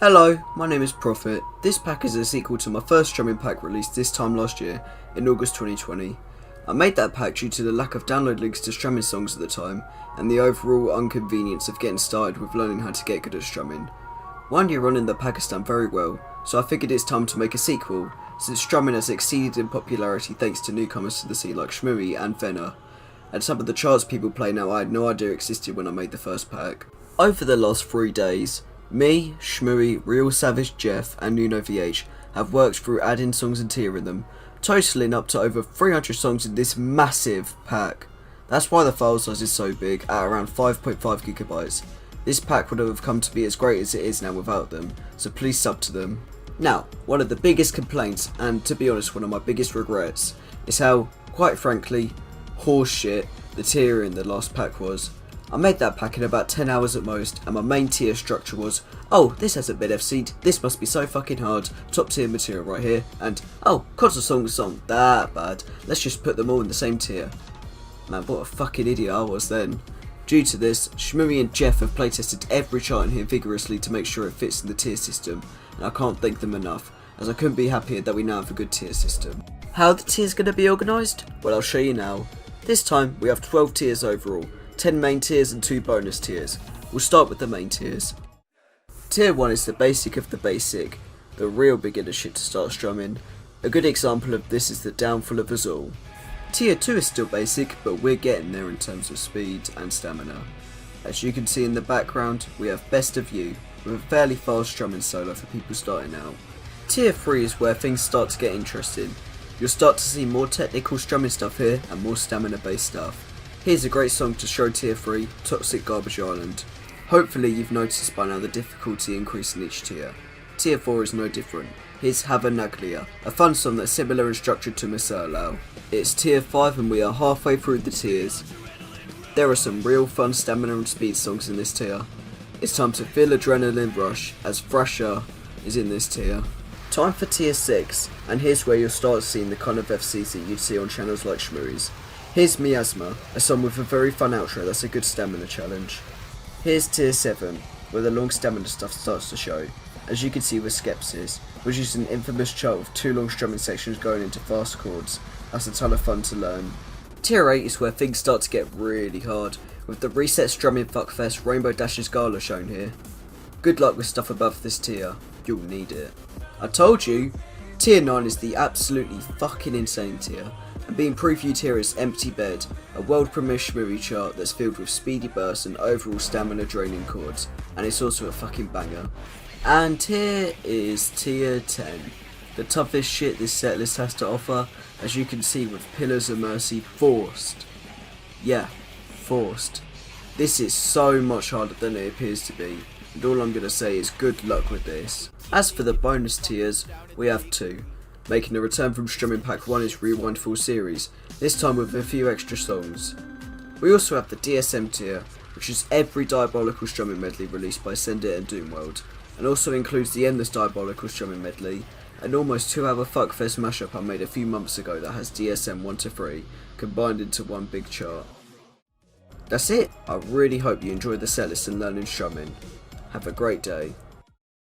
Hello, my name is Prophet. This pack is a sequel to my first strumming pack released this time last year, in August 2020. I made that pack due to the lack of download links to strumming songs at the time, and the overall inconvenience of getting started with learning how to get good at strumming. 1 year on in the pack has done very well, so I figured it's time to make a sequel, since strumming has exceeded in popularity thanks to newcomers to the scene like Schmooey and Venner, and some of the charts people play now I had no idea existed when I made the first pack. Over the last 3 days, me, Schmooey, Real Savage Jeff and Nuno VH have worked through adding songs and tiering them, totaling up to over 300 songs in this massive pack. That's why the file size is so big, at around 5.5 gigabytes. This pack would have come to be as great as it is now without them, so please sub to them. Now, one of the biggest complaints, and to be honest one of my biggest regrets, is how, quite frankly, horseshit the tier in the last pack was. I made that pack in about 10 hours at most, and my main tier structure was, oh, this hasn't been FC'd, this must be so fucking hard, top tier material right here, and, oh, console songs aren't that bad, let's just put them all in the same tier. Man, what a fucking idiot I was then. Due to this, Schmooey and Jeff have playtested every chart in here vigorously to make sure it fits in the tier system, and I can't thank them enough, as I couldn't be happier that we now have a good tier system. How are the tiers going to be organised? Well, I'll show you now. This time, we have 12 tiers overall, 10 main tiers and 2 bonus tiers. We'll start with the main tiers. Tier 1 is the basic of the basic, the real beginner shit to start strumming. A good example of this is the downfall of us all. Tier 2 is still basic, but we're getting there in terms of speed and stamina. As you can see in the background, we have Best of You, with a fairly fast strumming solo for people starting out. Tier 3 is where things start to get interesting. You'll start to see more technical strumming stuff here and more stamina based stuff. Here's a great song to show Tier 3, Toxic Garbage Island. Hopefully you've noticed by now the difficulty increase in each tier. Tier 4 is no different. Here's Havernaglia, a fun song that's similar in structure to Miserlau. It's Tier 5 and we are halfway through the tiers. There are some real fun stamina and speed songs in this tier. It's time to feel adrenaline rush as Thrasher is in this tier. Time for Tier 6, and here's where you'll start seeing the kind of FCs that you'd see on channels like Schmooey's. Here's Miasma, a song with a very fun outro that's a good stamina challenge. Here's Tier 7, where the long stamina stuff starts to show. As you can see with Skepsis, which is an infamous chart with 2 long strumming sections going into fast chords. That's a ton of fun to learn. Tier 8 is where things start to get really hard, with the Reset Strumming Fuckfest Rainbow Dashes Gala shown here. Good luck with stuff above this tier, you'll need it. I told you! Tier 9 is the absolutely fucking insane tier, and being previewed here is Empty Bed, a world premiere Schmooey chart that's filled with speedy bursts and overall stamina draining chords, and it's also a fucking banger. And here is Tier 10, the toughest shit this setlist has to offer, as you can see with Pillars of Mercy forced. Yeah, forced. This is so much harder than it appears to be, and all I'm gonna say is good luck with this. As for the bonus tiers, we have 2. Making a return from Strumming Pack 1 is Rewind Full Series, this time with a few extra songs. We also have the DSM tier, which is every Diabolical Strumming medley released by Send It and Doomworld, and also includes the Endless Diabolical Strumming medley, an almost 2-hour fuckfest mashup I made a few months ago that has DSM 1 to 3, combined into one big chart. That's it, I really hope you enjoyed the setlist and learning strumming. Have a great day.